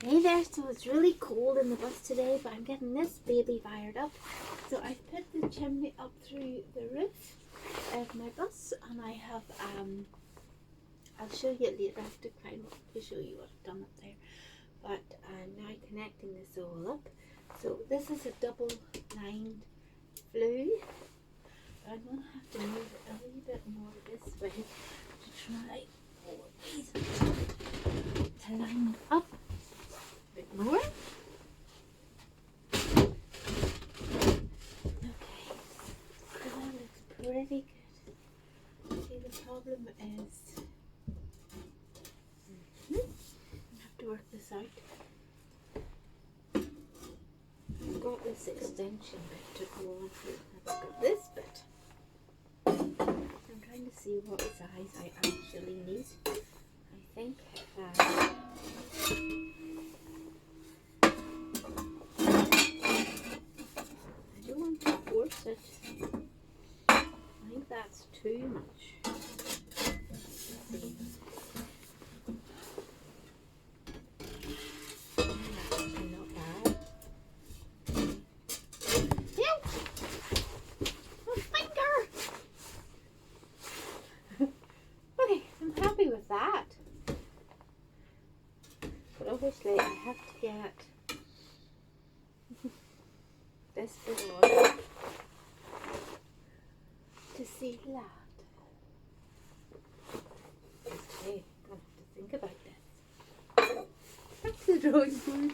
Hey there, so it's really cold in the bus today, but I'm getting this baby fired up. So I've put the chimney up through the roof of my bus, and I have, I'll show you it later. I have to climb up to show you what I've done up there. But I'm now connecting this all up. So this is a double lined flue. But I'm going to have to move it a little bit more this way to try to line it up a bit more. Pretty good. See, the problem is I have to work this out. I've got this extension bit to go on through. I've got this bit. I'm trying to see what size I actually need. I think I don't want to force it. I think that's too much. Let's see. Actually not bad. Ouch! My finger! Okay, I'm happy with that. But obviously I have to get this bit on to see that. Okay, I'm going to have to think about this. Back to the drawing board.